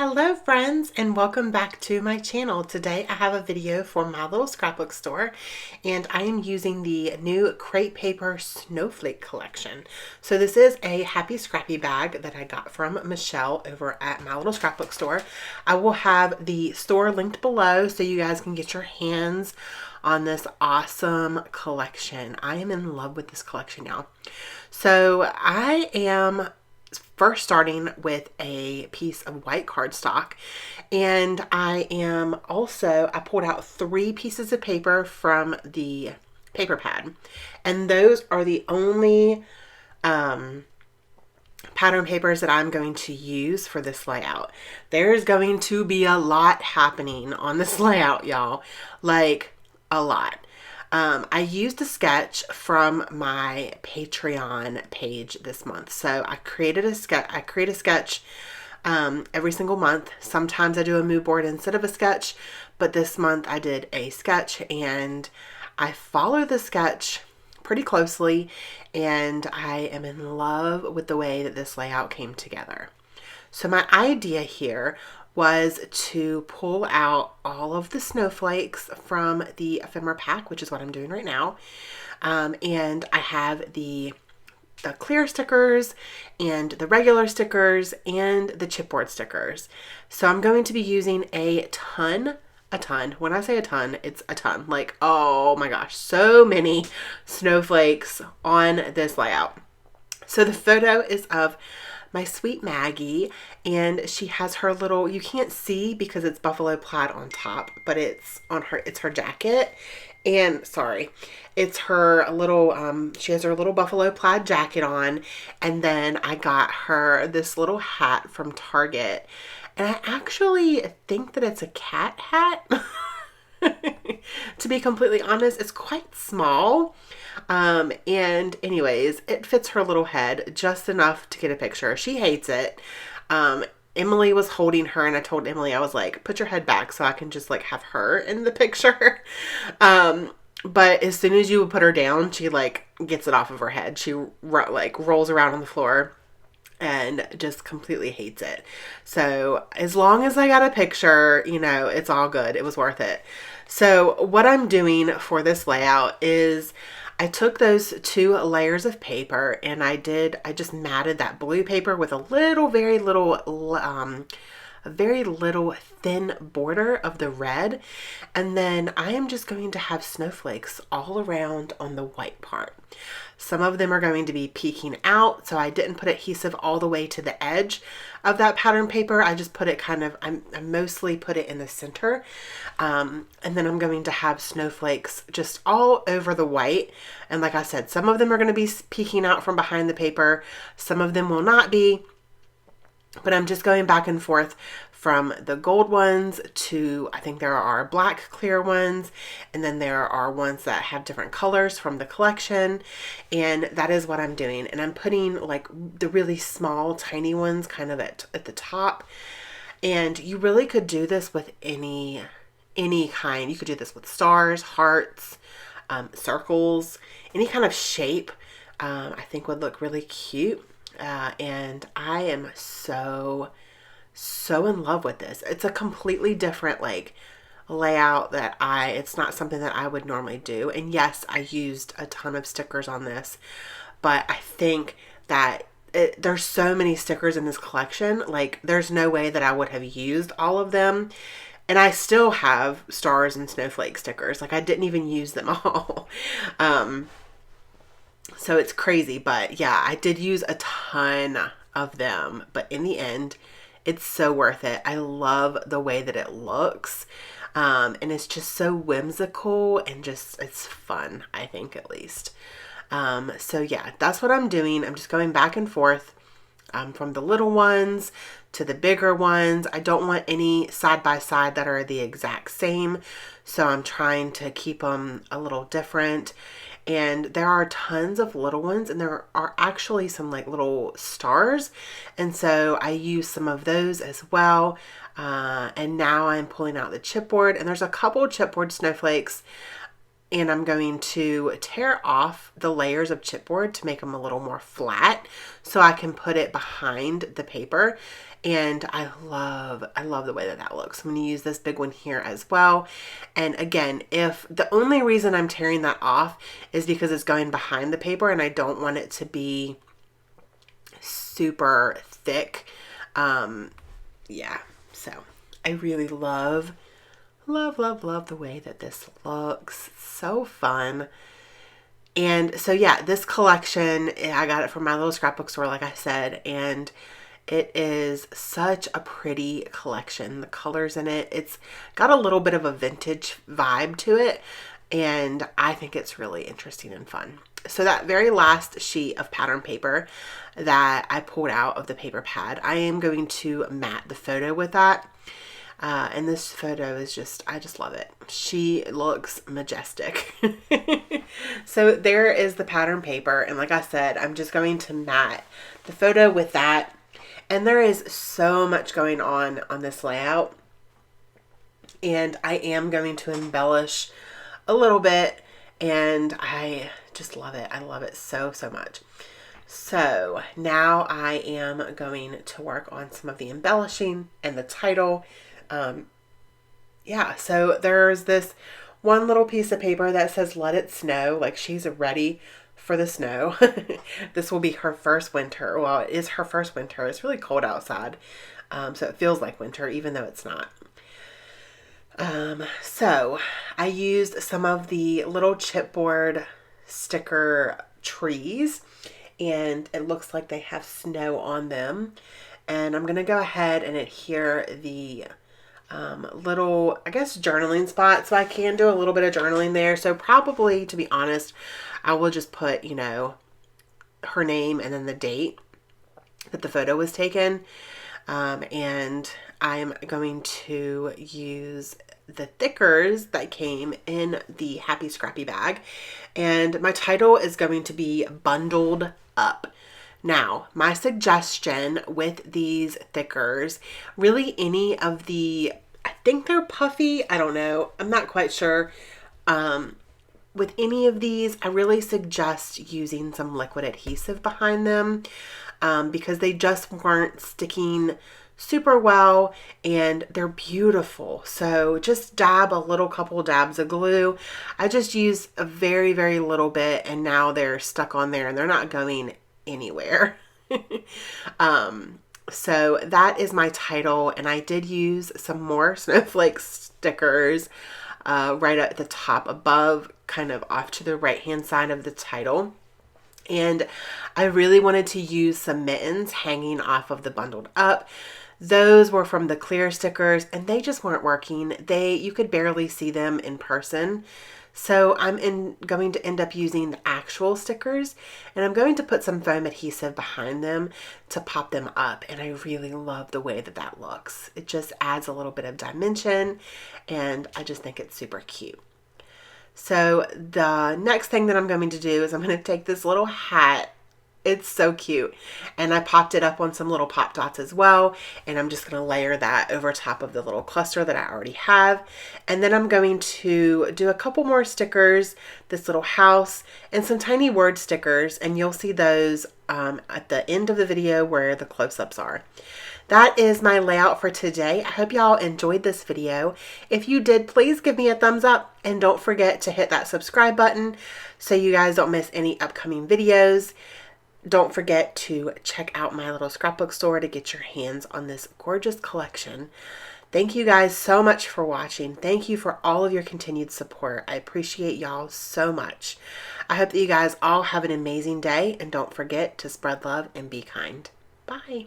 Hello friends, and welcome back to my channel. Today I have a video for my little scrapbook store, and I am using the new crepe paper snowflake collection. So this is a happy scrappy bag that I got from Michelle over at my little scrapbook store. I will have the store linked below so you guys can get your hands on this awesome collection. I am in love with this collection now. So I am first starting with a piece of white cardstock, and I pulled out 3 pieces of paper from the paper pad, and those are the only pattern papers that I'm going to use for this layout. There's going to be a lot happening on this layout, y'all, like a lot. I used a sketch from my Patreon page this month. So I created a sketch. I create a sketch every single month. Sometimes I do a mood board instead of a sketch, but this month I did a sketch, and I follow the sketch pretty closely, and I am in love with the way that this layout came together. So my idea here was to pull out all of the snowflakes from the ephemera pack, which is what I'm doing right now. And I have the clear stickers and the regular stickers and the chipboard stickers. So I'm going to be using a ton. When I say a ton, it's a ton. Like, oh my gosh, so many snowflakes on this layout. So the photo is of my sweet Maggie, and she has her little, you can't see because it's buffalo plaid on top, but it's her jacket. And sorry, it's her little, she has her little buffalo plaid jacket on. And then I got her this little hat from Target, and I actually think that it's a cat hat. To be completely honest, it's quite small. And anyways, it fits her little head just enough to get a picture. She hates it. Emily was holding her, and I told Emily, I was like, put your head back so I can just like have her in the picture. But as soon as you put her down, she like gets it off of her head. She like rolls around on the floor and just completely hates it. So as long as I got a picture, you know, it's all good. It was worth it. So what I'm doing for this layout is I took those 2 layers of paper, and I just matted that blue paper with a very little thin border of the red. And then I am just going to have snowflakes all around on the white part. Some of them are going to be peeking out, so I didn't put adhesive all the way to the edge of that pattern paper. I just put it I mostly put it in the center. And then I'm going to have snowflakes just all over the white. And like I said, some of them are going to be peeking out from behind the paper. Some of them will not be. But I'm just going back and forth from the gold ones to, I think there are black clear ones, and then there are ones that have different colors from the collection, and that is what I'm doing. And I'm putting like the really small tiny ones kind of at the top. And you really could do this with any kind. You could do this with stars, hearts, circles, any kind of shape. I think would look really cute. And I am so in love with this. It's a completely different like layout that it's not something that I would normally do. And yes, I used a ton of stickers on this, but I think that there's so many stickers in this collection. Like there's no way that I would have used all of them. And I still have stars and snowflake stickers. Like I didn't even use them all. So it's crazy, but yeah, I did use a ton of them, but in the end, it's so worth it. I love the way that it looks, and it's just so whimsical and it's fun, I think, at least. So yeah, that's what I'm doing. I'm just going back and forth from the little ones to the bigger ones. I don't want any side by side that are the exact same, so I'm trying to keep them a little different. And there are tons of little ones, and there are actually some like little stars, and so I use some of those as well. And now I'm pulling out the chipboard, and there's a couple chipboard snowflakes and I'm going to tear off the layers of chipboard to make them a little more flat so I can put it behind the paper. And I love the way that that looks. I'm going to use this big one here as well. And again, if the only reason I'm tearing that off is because it's going behind the paper and I don't want it to be super thick. Yeah, so I really love the way that this looks. So fun. And so yeah, this collection, I got it from my little scrapbook store, like I said, and it is such a pretty collection. The colors in it, it's got a little bit of a vintage vibe to it, and I think it's really interesting and fun. So that very last sheet of pattern paper that I pulled out of the paper pad, I am going to mat the photo with that. And this photo is just, I just love it. She looks majestic. So there is the pattern paper. And like I said, I'm just going to mat the photo with that. And there is so much going on this layout. And I am going to embellish a little bit. And I just love it. I love it so, so much. So now I am going to work on some of the embellishing and the title. Yeah, so there's this one little piece of paper that says "Let it snow," like she's ready for the snow. This will be her first winter. Well, it is her first winter. It's really cold outside, so it feels like winter even though it's not. So I used some of the little chipboard sticker trees, and it looks like they have snow on them. And I'm going to go ahead and adhere the little, I guess, journaling spot. So I can do a little bit of journaling there. So probably, to be honest, I will just put, you know, her name and then the date that the photo was taken. And I'm going to use the thickers that came in the Happy Scrappy bag. And my title is going to be Bundled Up. Now, my suggestion with these thickers, really any of the, I think they're puffy, I don't know, I'm not quite sure. With any of these, I really suggest using some liquid adhesive behind them because they just weren't sticking super well and they're beautiful. So just dab a couple dabs of glue. I just used a very, very little bit and now they're stuck on there and they're not going anywhere. So that is my title, and I did use some more snowflake stickers right at the top above, kind of off to the right hand side of the title. And I really wanted to use some mittens hanging off of the Bundled Up. Those were from the clear stickers and they just weren't working. You could barely see them in person. So I'm going to end up using the actual stickers, and I'm going to put some foam adhesive behind them to pop them up. And I really love the way that that looks. It just adds a little bit of dimension and I just think it's super cute. So the next thing that I'm going to do is I'm going to take this little hat. It's so cute. And I popped it up on some little pop dots as well. And I'm just going to layer that over top of the little cluster that I already have. And then I'm going to do a couple more stickers, this little house, and some tiny word stickers. And you'll see those at the end of the video where the close-ups are. That is my layout for today. I hope y'all enjoyed this video. If you did, please give me a thumbs up and don't forget to hit that subscribe button so you guys don't miss any upcoming videos. Don't forget to check out my little scrapbook store to get your hands on this gorgeous collection. Thank you guys so much for watching. Thank you for all of your continued support. I appreciate y'all so much. I hope that you guys all have an amazing day, and don't forget to spread love and be kind. Bye.